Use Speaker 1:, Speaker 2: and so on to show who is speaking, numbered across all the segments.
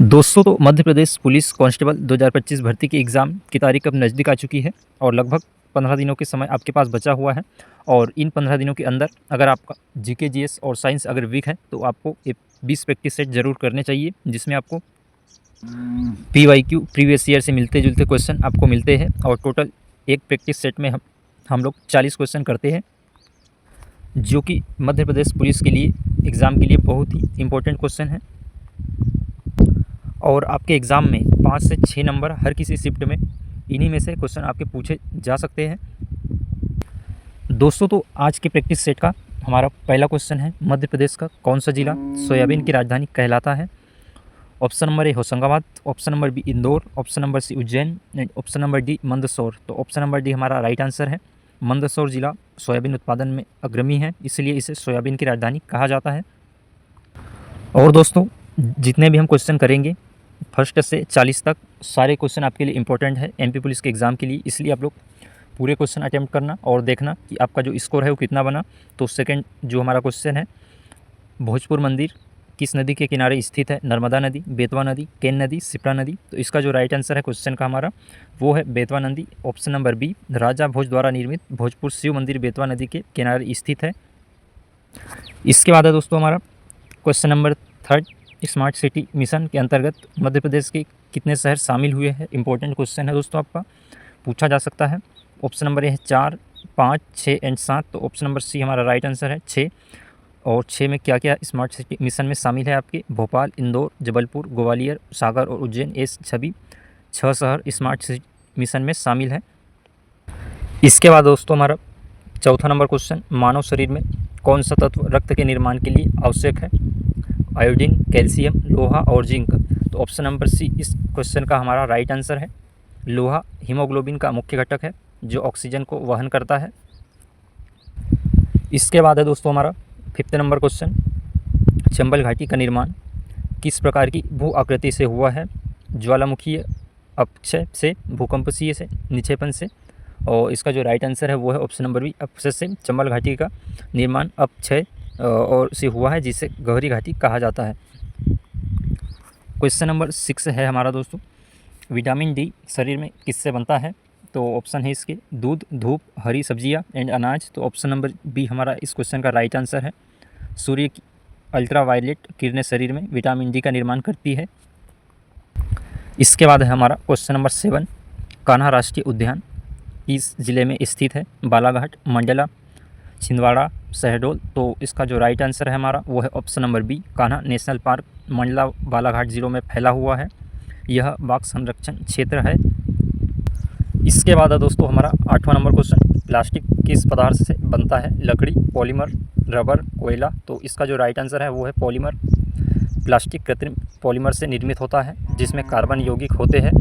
Speaker 1: दोस्तों, तो Madhya Pradesh police constable 2025 भर्ती की एग्ज़ाम की तारीख अब नज़दीक आ चुकी है और लगभग 15 दिनों के समय आपके पास बचा हुआ है। और इन 15 दिनों के अंदर अगर आपका जीके, जीएस और साइंस अगर वीक है तो आपको 20 प्रैक्टिस सेट ज़रूर करने चाहिए, जिसमें आपको पीवाईक्यू प्रीवियस ईयर से मिलते जुलते क्वेश्चन आपको मिलते हैं। और टोटल एक प्रैक्टिस सेट में हम लोग 40 क्वेश्चन करते हैं, जो कि मध्य प्रदेश पुलिस के लिए एग्ज़ाम के लिए बहुत ही इम्पोर्टेंट क्वेश्चन है। और आपके एग्ज़ाम में 5 से 6 नंबर हर किसी शिफ्ट में इन्हीं में से क्वेश्चन आपके पूछे जा सकते हैं। दोस्तों, तो आज के प्रैक्टिस सेट का हमारा पहला क्वेश्चन है, मध्य प्रदेश का कौन सा जिला सोयाबीन की राजधानी कहलाता है? Option number A Hoshangabad, option number B Indore, option number C Ujjain and option number D Mandsaur. तो ऑप्शन नंबर डी हमारा राइट आंसर है। मंदसौर जिला सोयाबीन उत्पादन में अग्रणी है, इसलिए इसे सोयाबीन की राजधानी कहा जाता है। और दोस्तों, जितने भी हम क्वेश्चन करेंगे फर्स्ट से 40 तक, सारे क्वेश्चन आपके लिए इंपॉर्टेंट है एमपी पुलिस के एग्ज़ाम के लिए, इसलिए आप लोग पूरे क्वेश्चन अटेम्प्ट करना और देखना कि आपका जो स्कोर है वो कितना बना। तो सेकंड जो हमारा क्वेश्चन है, भोजपुर मंदिर किस नदी के किनारे स्थित है? नर्मदा नदी, बेतवा नदी, केन नदी, शिप्रा नदी। तो इसका जो राइट आंसर है क्वेश्चन का हमारा वो है बेतवा नदी। ऑप्शन नंबर बी, राजा भोज द्वारा निर्मित भोजपुर शिव मंदिर बेतवा नदी के किनारे स्थित है। इसके बाद है दोस्तों हमारा question number third, smart city mission के अंतर्गत मध्य प्रदेश के कितने शहर शामिल हुए हैं? इंपॉर्टेंट क्वेश्चन है दोस्तों, आपका पूछा जा सकता है। ऑप्शन नंबर ए है 4, 5, 6 एंड 7। तो ऑप्शन नंबर सी हमारा राइट आंसर है 6। और 6 में क्या क्या स्मार्ट सिटी मिशन में शामिल है आपके? भोपाल, इंदौर, जबलपुर, ग्वालियर, सागर और उज्जैन। ये सभी 6 शहर स्मार्ट सिटी मिशन में शामिल है। इसके बाद दोस्तों हमारा चौथा नंबर क्वेश्चन, मानव शरीर में कौन सा तत्व रक्त के निर्माण के लिए आवश्यक है? आयोडीन, कैल्शियम, लोहा और जिंक। तो ऑप्शन नंबर सी इस क्वेश्चन का हमारा राइट आंसर है। लोहा हीमोग्लोबिन का मुख्य घटक है जो ऑक्सीजन को वहन करता है। इसके बाद है दोस्तों हमारा फिफ्थ नंबर क्वेश्चन, चंबल घाटी का निर्माण किस प्रकार की भू आकृति से हुआ है? ज्वालामुखीय अपक्षय से, भूकंपीय से, निक्षेपण से। और इसका जो राइट आंसर है वो है ऑप्शन नंबर बी, अपक्षय से। चंबल घाटी का निर्माण अपक्षय और से हुआ है, जिसे गहरी घाटी कहा जाता है। क्वेश्चन नंबर 6 है हमारा दोस्तों, विटामिन डी शरीर में किससे बनता है? तो ऑप्शन है इसके दूध, धूप, हरी सब्जियां एंड अनाज। तो ऑप्शन नंबर बी हमारा इस क्वेश्चन का राइट आंसर है। सूर्य की अल्ट्रावायलेट किरणें शरीर में विटामिन डी का निर्माण करती है। इसके बाद है हमारा क्वेश्चन नंबर 7, कान्हा राष्ट्रीय उद्यान इस ज़िले में स्थित है? बालाघाट, मंडला, छिंदवाड़ा, शहडोल। तो इसका जो राइट आंसर है हमारा वो है option number B, Kanha national park Mandla, Balaghat ज़िलों में फैला हुआ है। यह बाघ संरक्षण क्षेत्र है। इसके बाद है दोस्तों हमारा 8वां नंबर क्वेश्चन, प्लास्टिक किस पदार्थ से बनता है? लकड़ी, पॉलीमर, रबर, कोयला। तो इसका जो राइट आंसर है वो है पॉलीमर। प्लास्टिक कृत्रिम पॉलीमर से निर्मित होता है, जिसमें कार्बन यौगिक होते हैं।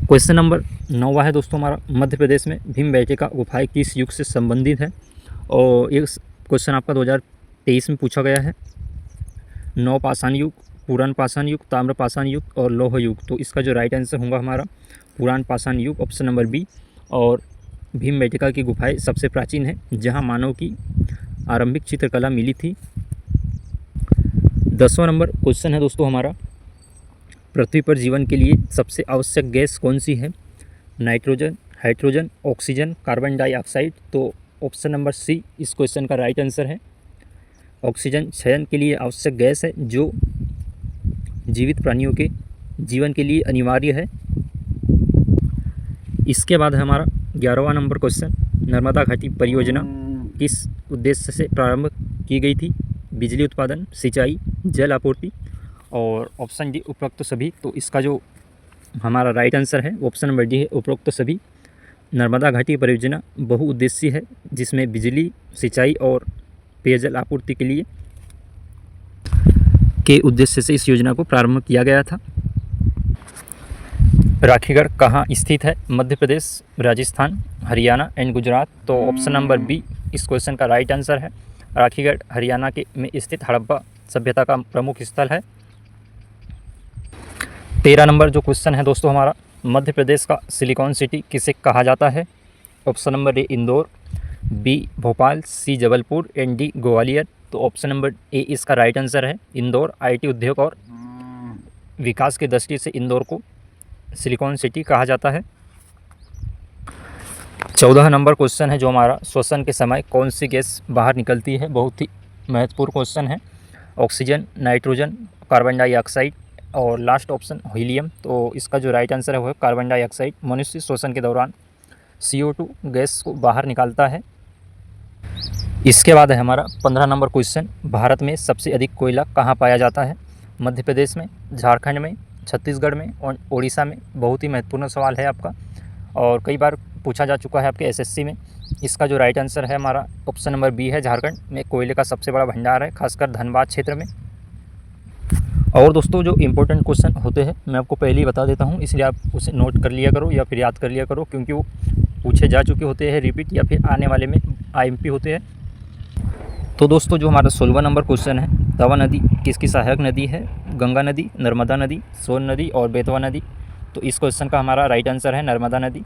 Speaker 1: क्वेश्चन नंबर 9 है दोस्तों हमारा, मध्य प्रदेश में भीमबेटका गुफाएं किस युग से संबंधित है? और ये क्वेश्चन आपका 2023 में पूछा गया है। नवपाषाण युग, पुरान पाषाण युग, ताम्र पाषाण युग और लौह युग। तो इसका जो राइट आंसर होगा हमारा पुरान पाषाण युग, ऑप्शन नंबर बी। और भीमबेटका की गुफाएं सबसे प्राचीन है, जहां मानव की आरंभिक चित्रकला मिली थी। 10वां नंबर क्वेश्चन है दोस्तों हमारा, पृथ्वी पर जीवन के लिए सबसे आवश्यक गैस कौन सी है? Nitrogen, hydrogen, oxygen, carbon dioxide. तो ऑप्शन नंबर सी इस क्वेश्चन का राइट आंसर है। ऑक्सीजन चयन के लिए आवश्यक गैस है, जो जीवित प्राणियों के जीवन के लिए अनिवार्य है। इसके बाद है हमारा 11वां नंबर क्वेश्चन, नर्मदा घाटी परियोजना किस उद्देश्य से प्रारंभ की गई थी? बिजली उत्पादन, सिंचाई, जल आपूर्ति। और ऑप्शन डी उपरोक्त सभी। तो इसका जो हमारा राइट आंसर है ऑप्शन नंबर डी है, उपरोक्त सभी। नर्मदा घाटी परियोजना बहुउद्देशीय है, जिसमें बिजली, सिंचाई और पेयजल आपूर्ति के लिए के उद्देश्य से इस योजना को प्रारंभ किया गया था। राखीगढ़ कहाँ स्थित है? मध्य प्रदेश, राजस्थान, हरियाणा एंड गुजरात। तो ऑप्शन नंबर बी इस क्वेश्चन का राइट आंसर है। राखीगढ़ हरियाणा के में स्थित हड़प्पा सभ्यता का प्रमुख स्थल है। 13 नंबर जो क्वेश्चन है दोस्तों हमारा, मध्य प्रदेश का सिलिकॉन सिटी किसे कहा जाता है? Option number A Indore, B Bhopal, C Jabalpur and D Gwalior. तो ऑप्शन नंबर ए इसका राइट आंसर है। इंदौर आईटी उद्योग और विकास की दृष्टि से इंदौर को सिलिकॉन सिटी कहा जाता है। 14 नंबर क्वेश्चन है जो हमारा, श्वसन के समय कौन सी गैस बाहर निकलती है। बहुत ही महत्वपूर्ण क्वेश्चन है। ऑक्सीजन, नाइट्रोजन, कार्बन डाइऑक्साइड और लास्ट ऑप्शन हीलियम। तो इसका जो राइट आंसर है वो है कार्बन डाइऑक्साइड। मनुष्य श्वसन के दौरान CO2 गैस को बाहर निकालता है। इसके बाद है हमारा 15 नंबर क्वेश्चन, भारत में सबसे अधिक कोयला कहाँ पाया जाता है। मध्य प्रदेश में, झारखंड में, छत्तीसगढ़ में और उड़ीसा में। बहुत ही महत्वपूर्ण सवाल है आपका और कई बार पूछा जा चुका है आपके SSC में। इसका जो राइट आंसर है हमारा ऑप्शन नंबर बी है, झारखंड में कोयले का सबसे बड़ा भंडार है, खासकर धनबाद क्षेत्र में। और दोस्तों जो इम्पोर्टेंट क्वेश्चन होते हैं मैं आपको पहले ही बता देता हूँ, इसलिए आप उसे नोट कर लिया करो या फिर याद कर लिया करो, क्योंकि वो पूछे जा चुके होते हैं रिपीट या फिर आने वाले में IMP होते हैं। तो दोस्तों जो हमारा 16वां नंबर क्वेश्चन है, तवा नदी किसकी सहायक नदी है। गंगा नदी, नर्मदा नदी, सोन नदी और बेतवा नदी। तो इस क्वेश्चन का हमारा राइट आंसर है नर्मदा नदी।